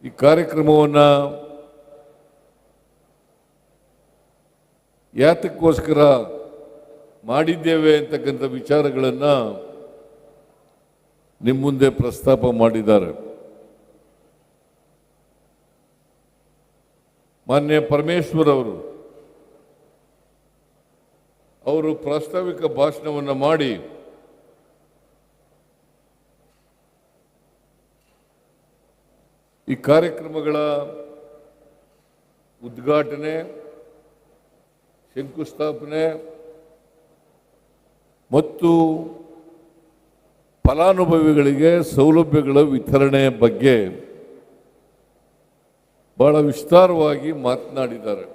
ಈ ಕಾರ್ಯಕ್ರಮವನ್ನು ಯಾತಕ್ಕೋಸ್ಕರ ಮಾಡಿದ್ದೇವೆ ಅಂತಕ್ಕಂಥ ವಿಚಾರಗಳನ್ನು ನಿಮ್ಮ ಮುಂದೆ ಪ್ರಸ್ತಾಪ ಮಾಡಿದ್ದಾರೆ. ಮಾನ್ಯ ಪರಮೇಶ್ವರ್ ಅವರು ಪ್ರಾಸ್ತಾವಿಕ ಭಾಷಣವನ್ನು ಮಾಡಿ ಈ ಕಾರ್ಯಕ್ರಮಗಳ ಉದ್ಘಾಟನೆ, ಶಂಕುಸ್ಥಾಪನೆ ಮತ್ತು ಫಲಾನುಭವಿಗಳಿಗೆ ಸೌಲಭ್ಯಗಳ ವಿತರಣೆ ಬಗ್ಗೆ ಬಹಳ ವಿಸ್ತಾರವಾಗಿ ಮಾತನಾಡಿದ್ದಾರೆ.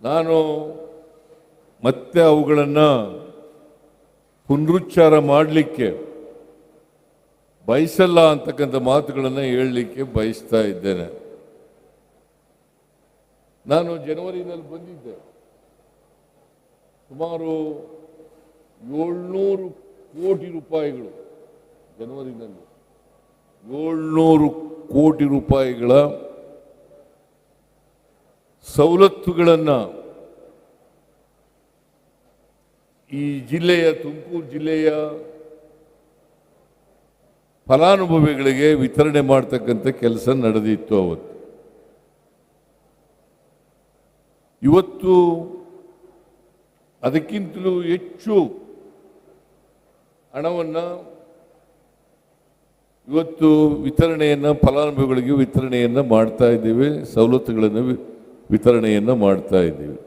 ನಾನು ಮತ್ತೆ ಅವುಗಳನ್ನು ಪುನರುಚ್ಚಾರ ಮಾಡಲಿಕ್ಕೆ ಬಯಸಲ್ಲ ಅಂತಕ್ಕಂಥ ಮಾತುಗಳನ್ನು ಹೇಳಲಿಕ್ಕೆ ಬಯಸ್ತಾ ಇದ್ದೇನೆ. ನಾನು ಜನವರಿನಲ್ಲಿ ಬಂದಿದ್ದೆ. ಸುಮಾರು 700 ಕೋಟಿ ರೂಪಾಯಿಗಳು ಜನವರಿನಲ್ಲಿ 700 ಕೋಟಿ ರೂಪಾಯಿಗಳ ಸವಲತ್ತುಗಳನ್ನು ಈ ಜಿಲ್ಲೆಯ ತುಮಕೂರು ಜಿಲ್ಲೆಯ ಫಲಾನುಭವಿಗಳಿಗೆ ವಿತರಣೆ ಮಾಡತಕ್ಕಂಥ ಕೆಲಸ ನಡೆದಿತ್ತು ಅವತ್ತು. ಇವತ್ತು ಅದಕ್ಕಿಂತಲೂ ಹೆಚ್ಚು ಹಣವನ್ನು ಇವತ್ತು ಫಲಾನುಭವಿಗಳಿಗೆ ವಿತರಣೆಯನ್ನು ಮಾಡ್ತಾ ಇದ್ದೀವಿ, ಸವಲತ್ತುಗಳನ್ನು ವಿತರಣೆಯನ್ನು ಮಾಡ್ತಾ ಇದ್ದೀವಿ.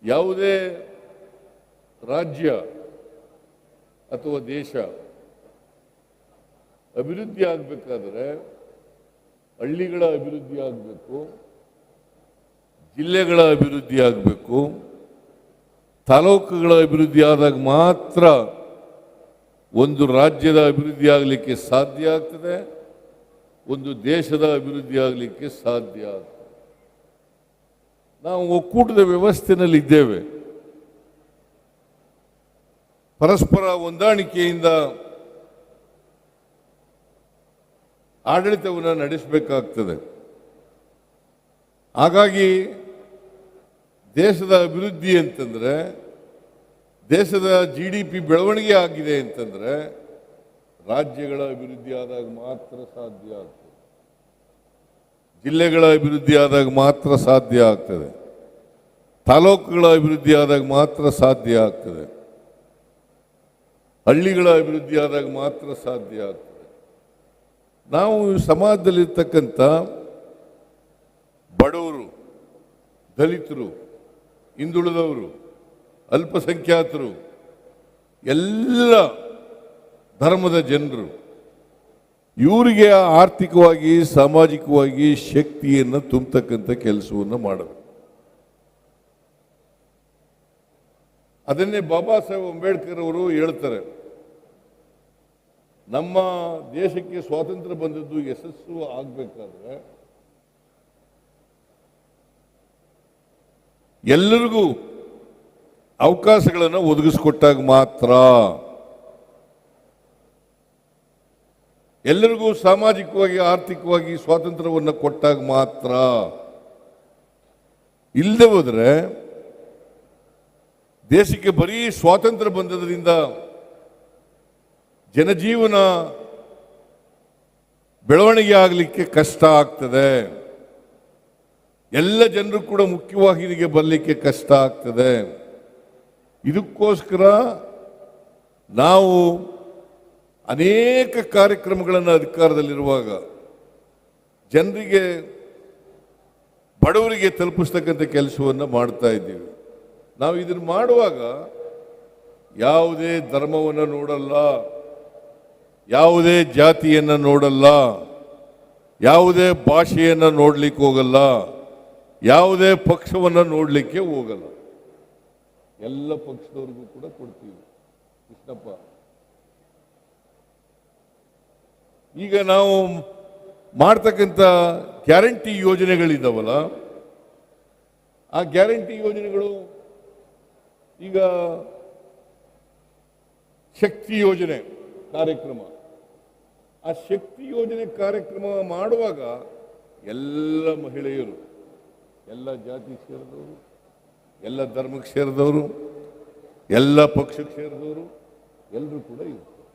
ಯಾವುದೇ ರಾಜ್ಯ ಅಥವಾ ದೇಶ ಅಭಿವೃದ್ಧಿ ಆಗಬೇಕಾದ್ರೆ ಹಳ್ಳಿಗಳ ಅಭಿವೃದ್ಧಿ ಆಗಬೇಕು, ಜಿಲ್ಲೆಗಳ ಅಭಿವೃದ್ಧಿ ಆಗಬೇಕು, ತಾಲೂಕುಗಳ ಅಭಿವೃದ್ಧಿ ಆದಾಗ ಮಾತ್ರ ಒಂದು ರಾಜ್ಯದ ಅಭಿವೃದ್ಧಿ ಆಗಲಿಕ್ಕೆ ಸಾಧ್ಯ ಆಗ್ತದೆ, ಒಂದು ದೇಶದ ಅಭಿವೃದ್ಧಿ ಆಗಲಿಕ್ಕೆ ಸಾಧ್ಯ ಆಗ್ತದೆ. ನಾವು ಒಕ್ಕೂಟದ ವ್ಯವಸ್ಥೆಯಲ್ಲಿ ಇದ್ದೇವೆ. ಪರಸ್ಪರ ಹೊಂದಾಣಿಕೆಯಿಂದ ಆಡಳಿತವನ್ನು ನಡೆಸಬೇಕಾಗ್ತದೆ. ಹಾಗಾಗಿ ದೇಶದ ಅಭಿವೃದ್ಧಿ ಅಂತಂದರೆ, ದೇಶದ GDP ಬೆಳವಣಿಗೆ ಆಗಿದೆ ಅಂತಂದರೆ ರಾಜ್ಯಗಳ ಅಭಿವೃದ್ಧಿ ಆದಾಗ ಮಾತ್ರ ಸಾಧ್ಯ ಆಗ್ತದೆ, ಜಿಲ್ಲೆಗಳ ಅಭಿವೃದ್ಧಿ ಆದಾಗ ಮಾತ್ರ ಸಾಧ್ಯ ಆಗ್ತದೆ, ತಾಲೂಕುಗಳ ಅಭಿವೃದ್ಧಿ ಆದಾಗ ಮಾತ್ರ ಸಾಧ್ಯ ಆಗ್ತದೆ, ಹಳ್ಳಿಗಳ ಅಭಿವೃದ್ಧಿ ಆದಾಗ ಮಾತ್ರ ಸಾಧ್ಯ ಆಗ್ತದೆ. ನಾವು ಸಮಾಜದಲ್ಲಿರ್ತಕ್ಕಂಥ ಬಡವರು, ದಲಿತರು, ಹಿಂದುಳಿದವರು, ಅಲ್ಪಸಂಖ್ಯಾತರು, ಎಲ್ಲ ಧರ್ಮದ ಜನರು, ಇವರಿಗೆ ಆರ್ಥಿಕವಾಗಿ ಸಾಮಾಜಿಕವಾಗಿ ಶಕ್ತಿಯನ್ನು ತುಂಬತಕ್ಕಂಥ ಕೆಲಸವನ್ನು ಮಾಡಬೇಕು. ಅದನ್ನೇ ಬಾಬಾ ಸಾಹೇಬ್ ಅಂಬೇಡ್ಕರ್ ಅವರು ಹೇಳ್ತಾರೆ, ನಮ್ಮ ದೇಶಕ್ಕೆ ಸ್ವಾತಂತ್ರ್ಯ ಬಂದದ್ದು ಯಶಸ್ಸು ಆಗಬೇಕಾದ್ರೆ ಎಲ್ಲರಿಗೂ ಅವಕಾಶಗಳನ್ನು ಒದಗಿಸಿಕೊಟ್ಟಾಗ ಮಾತ್ರ, ಎಲ್ಲರಿಗೂ ಸಾಮಾಜಿಕವಾಗಿ ಆರ್ಥಿಕವಾಗಿ ಸ್ವಾತಂತ್ರ್ಯವನ್ನು ಕೊಟ್ಟಾಗ ಮಾತ್ರ. ಇಲ್ಲದೆ ಹೋದರೆ ದೇಶಕ್ಕೆ ಬರೀ ಸ್ವಾತಂತ್ರ್ಯ ಬಂದದ್ರಿಂದ ಜನಜೀವನ ಬೆಳವಣಿಗೆ ಆಗಲಿಕ್ಕೆ ಕಷ್ಟ ಆಗ್ತದೆ, ಎಲ್ಲ ಜನರು ಕೂಡ ಮುಖ್ಯವಾಹಿನಿಗೆ ಬರಲಿಕ್ಕೆ ಕಷ್ಟ ಆಗ್ತದೆ. ಇದಕ್ಕೋಸ್ಕರ ನಾವು ಅನೇಕ ಕಾರ್ಯಕ್ರಮಗಳನ್ನು ಅಧಿಕಾರದಲ್ಲಿರುವಾಗ ಜನರಿಗೆ, ಬಡವರಿಗೆ ತಲುಪಿಸ್ತಕ್ಕಂಥ ಕೆಲಸವನ್ನು ಮಾಡ್ತಾ ಇದ್ದೀವಿ. ನಾವು ಇದನ್ನು ಮಾಡುವಾಗ ಯಾವುದೇ ಧರ್ಮವನ್ನು ನೋಡಲ್ಲ, ಯಾವುದೇ ಜಾತಿಯನ್ನು ನೋಡಲ್ಲ, ಯಾವುದೇ ಭಾಷೆಯನ್ನು ನೋಡ್ಲಿಕ್ಕೆ ಹೋಗಲ್ಲ, ಯಾವುದೇ ಪಕ್ಷವನ್ನು ನೋಡಲಿಕ್ಕೆ ಹೋಗಲ್ಲ. ಎಲ್ಲ ಪಕ್ಷದವ್ರಿಗೂ ಕೂಡ ಕೊಡ್ತೀವಿ. ಕೃಷ್ಣಪ್ಪ, ಈಗ ನಾವು ಮಾಡ್ತಕ್ಕಂಥ ಗ್ಯಾರಂಟಿ ಯೋಜನೆಗಳಿದ್ದಾವಲ್ಲ, ಆ ಗ್ಯಾರಂಟಿ ಯೋಜನೆಗಳು ಈಗ ಶಕ್ತಿ ಯೋಜನೆ ಕಾರ್ಯಕ್ರಮ. ಆ ಶಕ್ತಿ ಯೋಜನೆ ಕಾರ್ಯಕ್ರಮ ಮಾಡುವಾಗ ಎಲ್ಲ ಮಹಿಳೆಯರು, ಎಲ್ಲ ಜಾತಿಗೆ ಸೇರಿದವರು, ಎಲ್ಲ ಧರ್ಮಕ್ಕೆ ಸೇರಿದವರು, ಎಲ್ಲ ಪಕ್ಷಕ್ಕೆ ಸೇರಿದವರು ಎಲ್ಲರೂ ಕೂಡ ಇರ್ತಾರೆ.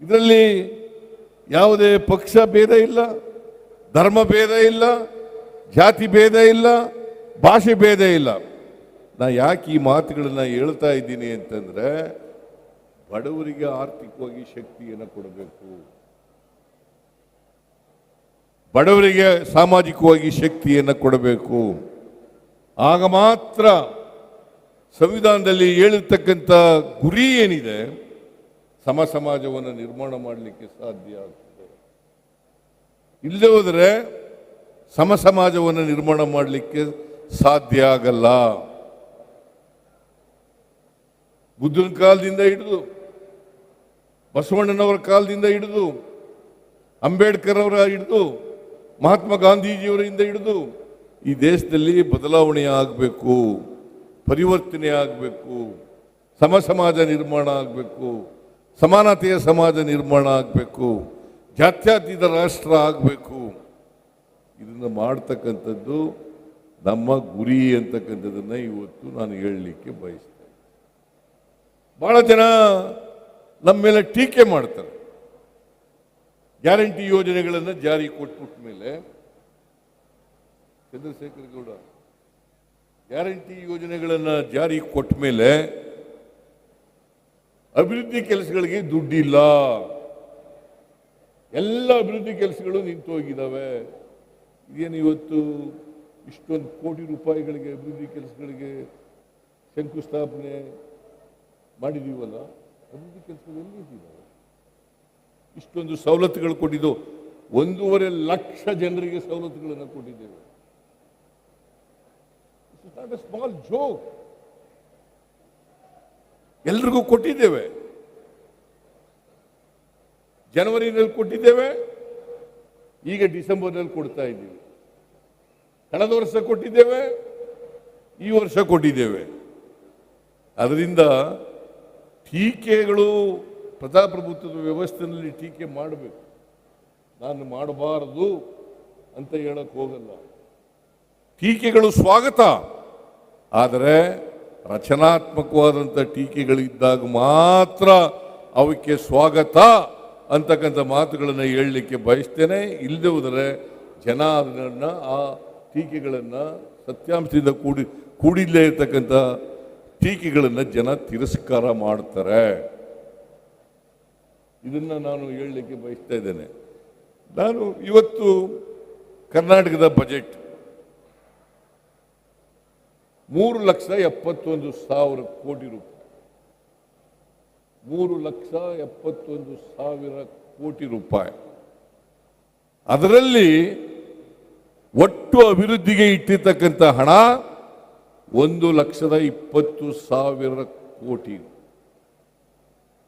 ಇದರಲ್ಲಿ ಯಾವುದೇ ಪಕ್ಷ ಭೇದ ಇಲ್ಲ, ಧರ್ಮ ಭೇದ ಇಲ್ಲ, ಜಾತಿ ಭೇದ ಇಲ್ಲ, ಭಾಷೆ ಭೇದ ಇಲ್ಲ. ನಾ ಯಾಕೆ ಈ ಮಾತುಗಳನ್ನ ಹೇಳ್ತಾ ಇದ್ದೀನಿ ಅಂತಂದ್ರೆ, ಬಡವರಿಗೆ ಆರ್ಥಿಕವಾಗಿ ಶಕ್ತಿಯನ್ನು ಕೊಡಬೇಕು, ಬಡವರಿಗೆ ಸಾಮಾಜಿಕವಾಗಿ ಶಕ್ತಿಯನ್ನು ಕೊಡಬೇಕು. ಆಗ ಮಾತ್ರ ಸಂವಿಧಾನದಲ್ಲಿ ಹೇಳಿರ್ತಕ್ಕಂಥ ಗುರಿ ಏನಿದೆ, ಸಮ ಸಮಾಜವನ್ನು ನಿರ್ಮಾಣ ಮಾಡಲಿಕ್ಕೆ ಸಾಧ್ಯ ಆಗ್ತದೆ. ಇಲ್ಲದೆ ಹೋದರೆ ಸಮ ಸಮಾಜವನ್ನು ನಿರ್ಮಾಣ ಮಾಡಲಿಕ್ಕೆ ಸಾಧ್ಯ ಆಗಲ್ಲ. ಬುದ್ಧನ ಕಾಲದಿಂದ ಹಿಡಿದು, ಬಸವಣ್ಣನವರ ಕಾಲದಿಂದ ಹಿಡಿದು, ಅಂಬೇಡ್ಕರ್ ಅವರ ಹಿಡಿದು, ಮಹಾತ್ಮ ಗಾಂಧೀಜಿಯವರಿಂದ ಹಿಡಿದು ಈ ದೇಶದಲ್ಲಿ ಬದಲಾವಣೆ ಆಗಬೇಕು, ಪರಿವರ್ತನೆ ಆಗಬೇಕು, ಸಮ ಸಮಾಜ ನಿರ್ಮಾಣ ಆಗಬೇಕು, ಸಮಾನತೆಯ ಸಮಾಜ ನಿರ್ಮಾಣ ಆಗಬೇಕು, ಜಾತ್ಯತೀತ ರಾಷ್ಟ್ರ ಆಗಬೇಕು. ಇದನ್ನು ಮಾಡ್ತಕ್ಕಂಥದ್ದು ನಮ್ಮ ಗುರಿ ಅಂತಕ್ಕಂಥದ್ದನ್ನು ಇವತ್ತು ನಾನು ಹೇಳಲಿಕ್ಕೆ ಬಯಸ್ತೇನೆ. ಬಹಳ ಜನ ನಮ್ಮ ಮೇಲೆ ಟೀಕೆ ಮಾಡ್ತಾರೆ. ಗ್ಯಾರಂಟಿ ಯೋಜನೆಗಳನ್ನು ಜಾರಿ ಕೊಟ್ಬಿಟ್ಟ ಮೇಲೆ, ಚಂದ್ರಶೇಖರ್ ಗೌಡ, ಗ್ಯಾರಂಟಿ ಯೋಜನೆಗಳನ್ನು ಜಾರಿ ಕೊಟ್ಟ ಮೇಲೆ ಅಭಿವೃದ್ಧಿ ಕೆಲಸಗಳಿಗೆ ದುಡ್ಡಿಲ್ಲ, ಎಲ್ಲ ಅಭಿವೃದ್ಧಿ ಕೆಲಸಗಳು ನಿಂತು ಹೋಗಿದ್ದಾವೆ. ಇದೇನು ಇವತ್ತು ಇಷ್ಟೊಂದು ಕೋಟಿ ರೂಪಾಯಿಗಳಿಗೆ ಅಭಿವೃದ್ಧಿ ಕೆಲಸಗಳಿಗೆ ಶಂಕುಸ್ಥಾಪನೆ ಮಾಡಿದೀವಲ್ಲ, ಅಭಿವೃದ್ಧಿ ಕೆಲಸಗಳು ಎಲ್ಲಿ ಇದ್ದಾವೆ? ಇಷ್ಟೊಂದು ಸವಲತ್ತುಗಳು ಕೊಟ್ಟಿದ್ದು, 1.5 ಲಕ್ಷ ಜನರಿಗೆ ಸವಲತ್ತುಗಳನ್ನು ಕೊಟ್ಟಿದ್ದೇವೆ. It's not A small joke. ಎಲ್ರಿಗೂ ಕೊಟ್ಟಿದ್ದೇವೆ. ಜನವರಿನಲ್ಲಿ ಕೊಟ್ಟಿದ್ದೇವೆ, ಈಗ ಡಿಸೆಂಬರ್ನಲ್ಲಿ ಕೊಡ್ತಾ ಇದ್ದೀವಿ. ಕಳೆದ ವರ್ಷ ಕೊಟ್ಟಿದ್ದೇವೆ, ಈ ವರ್ಷ ಕೊಟ್ಟಿದ್ದೇವೆ. ಅದರಿಂದ ಟೀಕೆಗಳು ಪ್ರಜಾಪ್ರಭುತ್ವದ ವ್ಯವಸ್ಥೆಯಲ್ಲಿ ಟೀಕೆ ಮಾಡಬೇಕು, ನಾನು ಮಾಡಬಾರದು ಅಂತ ಹೇಳಕ್ ಹೋಗಲ್ಲ. ಟೀಕೆಗಳು ಸ್ವಾಗತ, ಆದರೆ ರಚನಾತ್ಮಕವಾದಂಥ ಟೀಕೆಗಳಿದ್ದಾಗ ಮಾತ್ರ ಅವಕ್ಕೆ ಸ್ವಾಗತ ಅಂತಕ್ಕಂಥ ಮಾತುಗಳನ್ನು ಹೇಳಲಿಕ್ಕೆ ಬಯಸ್ತೇನೆ. ಇಲ್ಲದೆ ಹೋದರೆ ಜನ ಅದನ್ನು, ಆ ಟೀಕೆಗಳನ್ನು, ಸತ್ಯಾಂಶದಿಂದ ಕೂಡಿಲ್ಲೇ ಇರತಕ್ಕಂಥ ಟೀಕೆಗಳನ್ನು ಜನ ತಿರಸ್ಕಾರ ಮಾಡ್ತಾರೆ. ಇದನ್ನು ನಾನು ಹೇಳಲಿಕ್ಕೆ ಬಯಸ್ತಾ ಇದ್ದೇನೆ. ನಾನು ಇವತ್ತು ಕರ್ನಾಟಕದ ಬಜೆಟ್ 3,71,000 ಕೋಟಿ ರೂಪಾಯಿ, 3,71,000 ಕೋಟಿ ರೂಪಾಯಿ. ಅದರಲ್ಲಿ ಒಟ್ಟು ಅಭಿವೃದ್ಧಿಗೆ ಇಟ್ಟಿರ್ತಕ್ಕಂಥ ಹಣ 1,20,000 ಕೋಟಿ.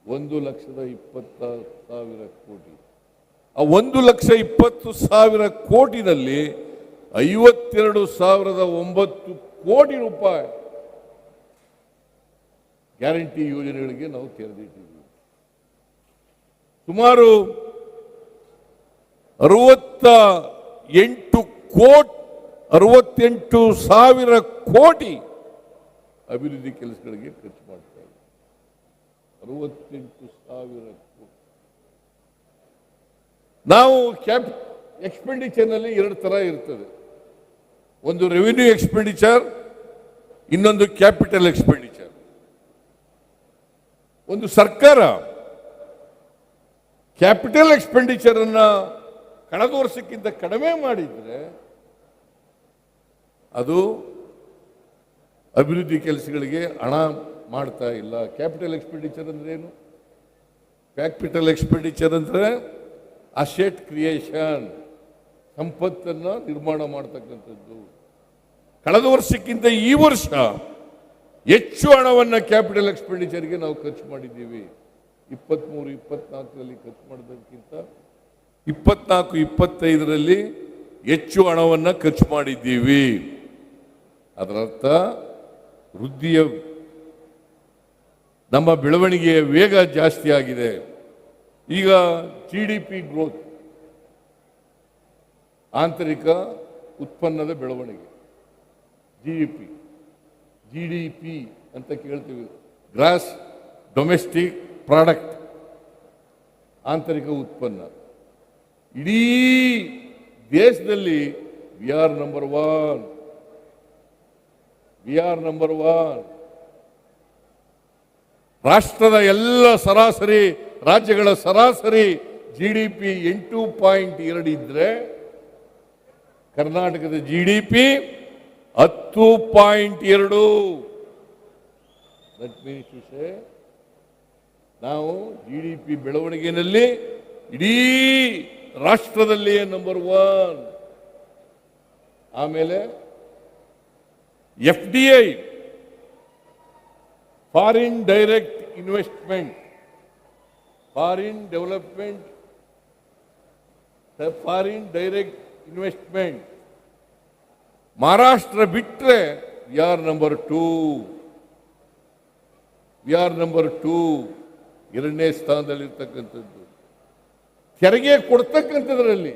1,20,000 ಕೋಟಿ. ಆ 1,20,000 ಕೋಟಿನಲ್ಲಿ 52,009 ಕೋಟಿ ರೂಪಾಯಿ ಗ್ಯಾರಂಟಿ ಯೋಜನೆಗಳಿಗೆ ನಾವು ತೆರೆದಿಟ್ಟಿದ್ದೀವಿ. ಸುಮಾರು 68,000 ಕೋಟಿ ಅಭಿವೃದ್ಧಿ ಕೆಲಸಗಳಿಗೆ ಖರ್ಚು ಮಾಡ್ತಾ ಇದ್ದೀವಿ. 68,000 ಕೋಟಿ. ನಾವು ಎಕ್ಸ್ಪೆಂಡಿಚರ್ನಲ್ಲಿ 2 ತರ ಇರ್ತದೆ. ಒಂದು ರೆವಿನ್ಯೂ ಎಕ್ಸ್ಪೆಂಡಿಚರ್, ಇನ್ನೊಂದು ಕ್ಯಾಪಿಟಲ್ ಎಕ್ಸ್ಪೆಂಡಿಚರ್. ಒಂದು ಸರ್ಕಾರ ಕ್ಯಾಪಿಟಲ್ ಎಕ್ಸ್ಪೆಂಡಿಚರ್ ಅನ್ನ ಕಳೆದ ವರ್ಷಕ್ಕಿಂತ ಕಡಿಮೆ ಮಾಡಿದ್ರೆ ಅದು ಅಭಿವೃದ್ಧಿ ಕೆಲಸಗಳಿಗೆ ಹಣ ಮಾಡ್ತಾ ಇಲ್ಲ. ಕ್ಯಾಪಿಟಲ್ ಎಕ್ಸ್ಪೆಂಡಿಚರ್ ಅಂದ್ರೆ ಏನು? ಕ್ಯಾಪಿಟಲ್ ಎಕ್ಸ್ಪೆಂಡಿಚರ್ ಅಂದ್ರೆ ಅಸೆಟ್ ಕ್ರಿಯೇಷನ್, ಸಂಪತ್ತನ್ನು ನಿರ್ಮಾಣ ಮಾಡ್ತಕ್ಕಂಥದ್ದು. ಕಳೆದ ವರ್ಷಕ್ಕಿಂತ ಈ ವರ್ಷ ಹೆಚ್ಚು ಹಣವನ್ನು ಕ್ಯಾಪಿಟಲ್ ಎಕ್ಸ್ಪೆಂಡಿಚರ್ಗೆ ನಾವು ಖರ್ಚು ಮಾಡಿದ್ದೀವಿ. 23-24ರಲ್ಲಿ ಖರ್ಚು ಮಾಡೋದಕ್ಕಿಂತ 24-25ರಲ್ಲಿ ಹೆಚ್ಚು ಹಣವನ್ನು ಖರ್ಚು ಮಾಡಿದ್ದೀವಿ. ಅದರರ್ಥ ನಮ್ಮ ಬೆಳವಣಿಗೆಯ ವೇಗ ಜಾಸ್ತಿ ಆಗಿದೆ. ಈಗ GDP ಗ್ರೋತ್, ಆಂತರಿಕ ಉತ್ಪನ್ನದ ಬೆಳವಣಿಗೆ, GDP ಅಂತ ಕೇಳ್ತೀವಿ, ಗ್ರಾಸ್ ಡೊಮೆಸ್ಟಿಕ್ ಪ್ರಾಡಕ್ಟ್, ಆಂತರಿಕ ಉತ್ಪನ್ನ. ಇಡೀ ದೇಶದಲ್ಲಿ ವಿ ಆರ್ ನಂಬರ್ ಒನ್. ರಾಷ್ಟ್ರದ ಎಲ್ಲ ಸರಾಸರಿ ರಾಜ್ಯಗಳ ಸರಾಸರಿ GDP 8.2 ಇದ್ರೆ ಕರ್ನಾಟಕದ GDP 10.2. That means to say ನಾವು GDP ಬೆಳವಣಿಗೆಯಲ್ಲಿ ಇಡೀ ರಾಷ್ಟ್ರದಲ್ಲಿಯೇ ನಂಬರ್ 1. ಆಮೇಲೆ FDI, foreign direct investment, foreign development, foreign direct investment, Maharashtra ಬಿಟ್ಟರೆ ವಿ ಆರ್ ನಂಬರ್ 2. ಎರಡನೇ ಸ್ಥಾನದಲ್ಲಿರ್ತಕ್ಕಂಥದ್ದು. ತೆರಿಗೆ ಕೊಡ್ತಕ್ಕಂಥದ್ರಲ್ಲಿ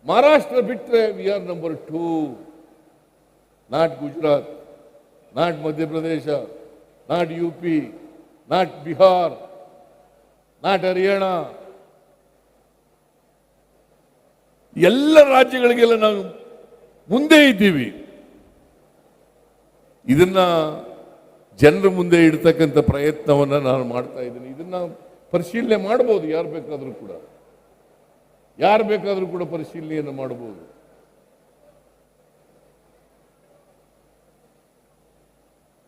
ಮಹಾರಾಷ್ಟ್ರ ಬಿಟ್ಟರೆ we R number 2. Not Gujarat, not Madhya Pradesh, not UP, not Bihar, not Haryana. ಎಲ್ಲ ರಾಜ್ಯಗಳಿಗೆಲ್ಲ ನಾವು ಮುಂದೆ ಇದ್ದೀವಿ. ಇದನ್ನ ಜನರ ಮುಂದೆ ಇಡ್ತಕ್ಕಂಥ ಪ್ರಯತ್ನವನ್ನು ನಾನು ಮಾಡ್ತಾ ಇದ್ದೀನಿ. ಇದನ್ನ ಪರಿಶೀಲನೆ ಮಾಡಬಹುದು, ಯಾರು ಬೇಕಾದರೂ ಕೂಡ ಪರಿಶೀಲನೆಯನ್ನು ಮಾಡಬಹುದು.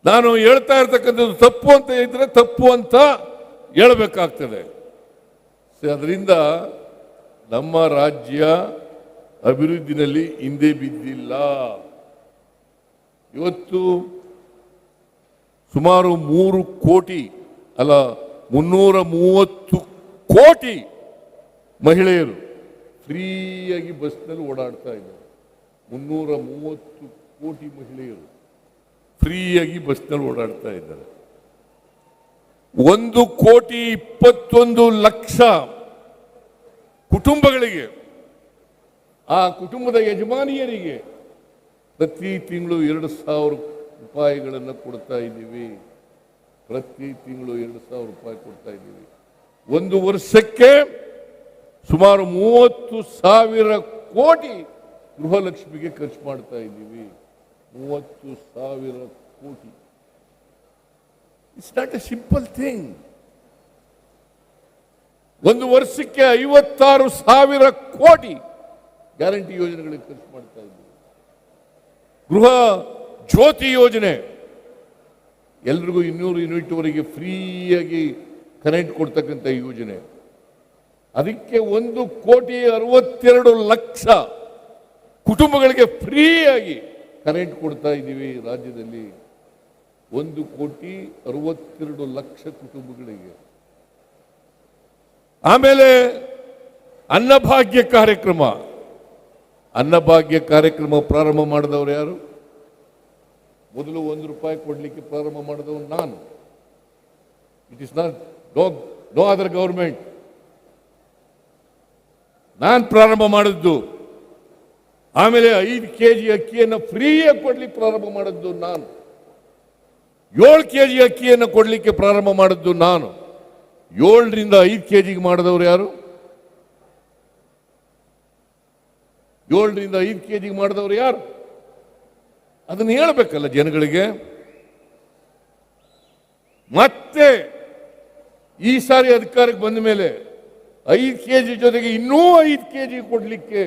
ನಾನು ಹೇಳ್ತಾ ಇರ್ತಕ್ಕಂಥದ್ದು ತಪ್ಪು ಅಂತ ಇದ್ರೆ ತಪ್ಪು ಅಂತ ಹೇಳಬೇಕಾಗ್ತದೆ. ಅದರಿಂದ ನಮ್ಮ ರಾಜ್ಯ ಅಭಿವೃದ್ಧಿನಲ್ಲಿ ಹಿಂದೆ ಬಿದ್ದಿಲ್ಲ. ಇವತ್ತು ಸುಮಾರು 330 ಕೋಟಿ ಮಹಿಳೆಯರು ಫ್ರೀಯಾಗಿ ಬಸ್ನಲ್ಲಿ ಓಡಾಡ್ತಾ ಇದ್ದಾರೆ. 330 ಕೋಟಿ ಮಹಿಳೆಯರು ಫ್ರೀಯಾಗಿ ಬಸ್ನಲ್ಲಿ ಓಡಾಡ್ತಾ ಇದ್ದಾರೆ. 1,21,00,000 ಕುಟುಂಬಗಳಿಗೆ, ಆ ಕುಟುಂಬದ ಯಜಮಾನಿಯರಿಗೆ ಪ್ರತಿ ತಿಂಗಳು 2,000 ರೂಪಾಯಿಗಳನ್ನು ಕೊಡ್ತಾ ಇದ್ದೀವಿ. ಪ್ರತಿ ತಿಂಗಳು 2,000 ರೂಪಾಯಿ ಕೊಡ್ತಾ ಇದ್ದೀವಿ. ಒಂದು ವರ್ಷಕ್ಕೆ ಸುಮಾರು 30,000 ಕೋಟಿ ಗೃಹಲಕ್ಷ್ಮಿಗೆ ಖರ್ಚು ಮಾಡ್ತಾ ಇದ್ದೀವಿ. 30,000 ಕೋಟಿ. It's not A simple thing. ಒಂದು ವರ್ಷಕ್ಕೆ 56,000 ಕೋಟಿ ಗ್ಯಾರಂಟಿ ಯೋಜನೆಗಳಿಗೆ ಖರ್ಚು ಮಾಡ್ತಾ ಇದ್ದೀವಿ. ಗೃಹ ಜ್ಯೋತಿ ಯೋಜನೆ, ಎಲ್ರಿಗೂ 200 ಯೂನಿಟ್ವರೆಗೆ ಫ್ರೀಯಾಗಿ ಕರೆಂಟ್ ಕೊಡ್ತಕ್ಕಂಥ ಯೋಜನೆ. ಅದಕ್ಕೆ 1,62,00,000 ಕುಟುಂಬಗಳಿಗೆ ಫ್ರೀಯಾಗಿ ಕರೆಂಟ್ ಕೊಡ್ತಾ ಇದ್ದೀವಿ ರಾಜ್ಯದಲ್ಲಿ. 1,62,00,000 ಕುಟುಂಬಗಳಿಗೆ. ಆಮೇಲೆ ಅನ್ನಭಾಗ್ಯ ಕಾರ್ಯಕ್ರಮ ಪ್ರಾರಂಭ ಮಾಡಿದವರು ಯಾರು? ಮೊದಲು 1 ರೂಪಾಯಿ ಕೊಡ್ಲಿಕ್ಕೆ ಪ್ರಾರಂಭ ಮಾಡಿದವರು ನಾನು. It is not no other government. ನಾನು ಪ್ರಾರಂಭ ಮಾಡಿದ್ದು. ಆಮೇಲೆ 5 kg ಅಕ್ಕಿಯನ್ನು ಫ್ರೀಯಾಗಿ ಕೊಡ್ಲಿಕ್ಕೆ ಪ್ರಾರಂಭ ಮಾಡಿದ್ದು ನಾನು. 7 kg ಅಕ್ಕಿಯನ್ನು ಕೊಡ್ಲಿಕ್ಕೆ ಪ್ರಾರಂಭ ಮಾಡಿದ್ದು ನಾನು. 7ರಿಂದ 5 kg ಮಾಡಿದವರು ಯಾರು? 7ರಿಂದ 5 kg ಮಾಡಿದವರು ಯಾರು? ಅದನ್ನು ಹೇಳಬೇಕಲ್ಲ ಜನಗಳಿಗೆ. ಮತ್ತೆ ಈ ಸಾರಿ ಅಧಿಕಾರಕ್ಕೆ ಬಂದ ಮೇಲೆ 5 kg ಜೊತೆಗೆ ಇನ್ನೂ 5 kg ಕೊಡ್ಲಿಕ್ಕೆ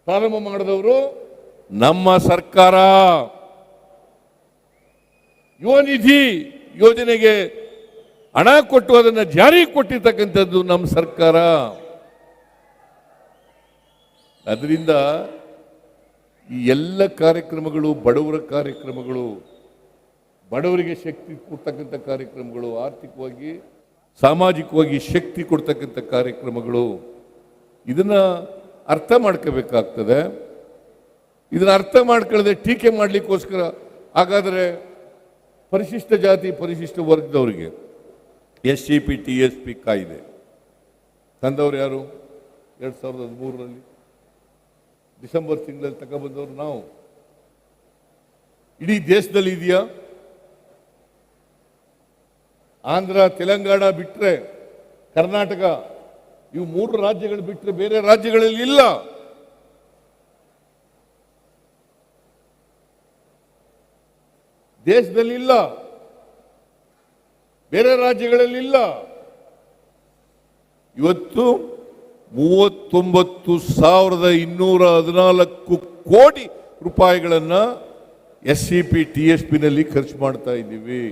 ಪ್ರಾರಂಭ ಮಾಡಿದವರು ನಮ್ಮ ಸರ್ಕಾರ. ಯುವ ನಿಧಿ ಯೋಜನೆಗೆ ಹಣ ಕೊಟ್ಟು ಅದನ್ನು ಜಾರಿಗೆ ಕೊಟ್ಟಿರ್ತಕ್ಕಂಥದ್ದು ನಮ್ಮ ಸರ್ಕಾರ. ಅದರಿಂದ ಈ ಎಲ್ಲ ಕಾರ್ಯಕ್ರಮಗಳು ಬಡವರ ಕಾರ್ಯಕ್ರಮಗಳು, ಬಡವರಿಗೆ ಶಕ್ತಿ ಕೊಡ್ತಕ್ಕಂಥ ಕಾರ್ಯಕ್ರಮಗಳು, ಆರ್ಥಿಕವಾಗಿ ಸಾಮಾಜಿಕವಾಗಿ ಶಕ್ತಿ ಕೊಡ್ತಕ್ಕಂಥ ಕಾರ್ಯಕ್ರಮಗಳು. ಇದನ್ನ ಅರ್ಥ ಮಾಡ್ಕೋಬೇಕಾಗ್ತದೆ. ಇದನ್ನ ಅರ್ಥ ಮಾಡ್ಕೊಳ್ಳದೆ ಟೀಕೆ ಮಾಡಲಿಕ್ಕೋಸ್ಕರ ಹಾಗಾದರೆ ಪರಿಶಿಷ್ಟ ಜಾತಿ ಪರಿಶಿಷ್ಟ ವರ್ಗದವರಿಗೆ SCP TSP ಕಾಯ್ದೆ ತಂದವರು ಯಾರು? 2013ರಲ್ಲಿ ಡಿಸೆಂಬರ್ ತಿಂಗಳಲ್ಲಿ ತಗೊಬಂದವರು ನಾವು. ಇಡೀ ದೇಶದಲ್ಲಿ ಇದೆಯಾ? ಆಂಧ್ರ ತೆಲಂಗಾಣ ಬಿಟ್ಟರೆ, ಕರ್ನಾಟಕ, ಇವು 3 ರಾಜ್ಯಗಳು ಬಿಟ್ಟರೆ ಬೇರೆ ರಾಜ್ಯಗಳಲ್ಲಿ ಇಲ್ಲ. ದೇಶದಲ್ಲಿ ಇಲ್ಲ, ಬೇರೆ ರಾಜ್ಯಗಳಲ್ಲಿ ಇಲ್ಲ. ಇವತ್ತು 39,214 ಕೋಟಿ ರೂಪಾಯಿಗಳನ್ನು SCP TSP ನಲ್ಲಿ ಖರ್ಚು ಮಾಡ್ತಾ ಇದ್ದೀವಿ.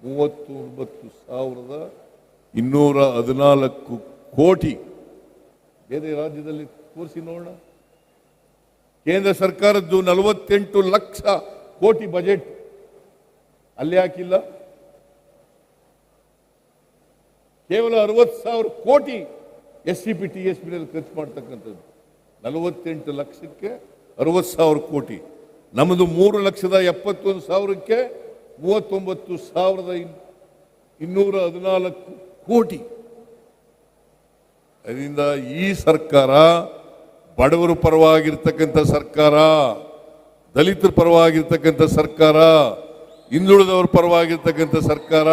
39,214 ಕೋಟಿ. ಬೇರೆ ರಾಜ್ಯದಲ್ಲಿ ತೋರಿಸಿ ನೋಡೋಣ. ಕೇಂದ್ರ ಸರ್ಕಾರದ್ದು 48 ಲಕ್ಷ ಕೋಟಿ ಬಜೆಟ್, ಅಲ್ಲಿ ಹಾಕಿಲ್ಲ. ಕೇವಲ 60,000 ಕೋಟಿ SCP TSP ನಲ್ಲಿ ಖರ್ಚು ಮಾಡ್ತಕ್ಕಂಥದ್ದು. 48 ಲಕ್ಷಕ್ಕೆ 60,000 ಕೋಟಿ. ನಮ್ಮದು 3,71,000ಕ್ಕೆ 39,214 ಕೋಟಿ. ಅದರಿಂದ ಈ ಸರ್ಕಾರ ಬಡವರ ಪರವಾಗಿರ್ತಕ್ಕಂಥ ಸರ್ಕಾರ, ದಲಿತರ ಪರವಾಗಿರ್ತಕ್ಕಂಥ ಸರ್ಕಾರ, ಹಿಂದುಳಿದವರ ಪರವಾಗಿರ್ತಕ್ಕಂಥ ಸರ್ಕಾರ.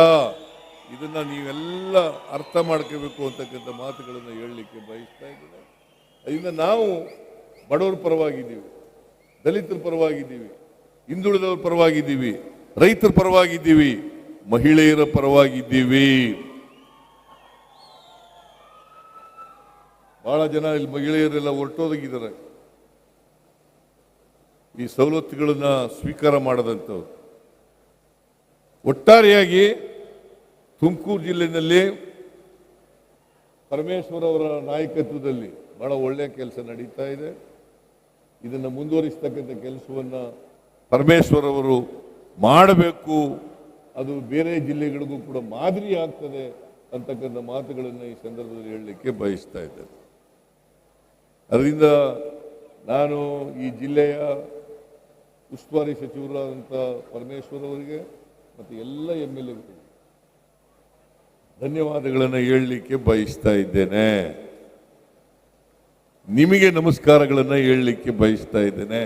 ಇದನ್ನ ನೀವೆಲ್ಲ ಅರ್ಥ ಮಾಡ್ಕೋಬೇಕು ಅಂತಕ್ಕಂಥ ಮಾತುಗಳನ್ನು ಹೇಳಲಿಕ್ಕೆ ಬಯಸ್ತಾ ಇದ್ದೇನೆ. ಅದರಿಂದ ನಾವು ಬಡವರ ಪರವಾಗಿದ್ದೀವಿ, ದಲಿತರ ಪರವಾಗಿದ್ದೀವಿ, ಹಿಂದುಳಿದವರ ಪರವಾಗಿದ್ದೀವಿ, ರೈತರ ಪರವಾಗಿದ್ದೀವಿ, ಮಹಿಳೆಯರ ಪರವಾಗಿದ್ದೀವಿ. ಬಹಳ ಜನ ಇಲ್ಲಿ ಮಹಿಳೆಯರೆಲ್ಲ ಹೊರಟೋಗಿದ್ದಾರೆ ಈ ಸವಲತ್ತುಗಳನ್ನ ಸ್ವೀಕಾರ ಮಾಡದಂಥವ್ರು. ಒಟ್ಟಾರೆಯಾಗಿ ತುಮಕೂರು ಜಿಲ್ಲೆಯಲ್ಲಿ ಪರಮೇಶ್ವರ್ ಅವರ ನಾಯಕತ್ವದಲ್ಲಿ ಬಹಳ ಒಳ್ಳೆಯ ಕೆಲಸ ನಡೀತಾ ಇದೆ. ಇದನ್ನು ಮುಂದುವರಿಸ್ತಕ್ಕಂಥ ಕೆಲಸವನ್ನು ಪರಮೇಶ್ವರ್ ಅವರು ಮಾಡಬೇಕು. ಅದು ಬೇರೆ ಜಿಲ್ಲೆಗಳಿಗೂ ಕೂಡ ಮಾದರಿ ಆಗ್ತದೆ ಅಂತಕ್ಕಂಥ ಮಾತುಗಳನ್ನು ಈ ಸಂದರ್ಭದಲ್ಲಿ ಹೇಳಲಿಕ್ಕೆ ಬಯಸ್ತಾ ಇದ್ದೇನೆ. ಅದರಿಂದ ನಾನು ಈ ಜಿಲ್ಲೆಯ ಉಸ್ತುವಾರಿ ಸಚಿವರಾದಂಥ ಪರಮೇಶ್ವರ್ ಅವರಿಗೆ ಮತ್ತು ಎಲ್ಲ MLAಗಳಿಗೆ ಧನ್ಯವಾದಗಳನ್ನು ಹೇಳಲಿಕ್ಕೆ ಬಯಸ್ತಾ ಇದ್ದೇನೆ. ನಿಮಗೆ ನಮಸ್ಕಾರಗಳನ್ನು ಹೇಳಲಿಕ್ಕೆ ಬಯಸ್ತಾ ಇದ್ದೇನೆ.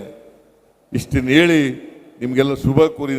ಇಷ್ಟನ್ನು ಹೇಳಿ ನಿಮಗೆಲ್ಲ ಶುಭ ಕೋರಿ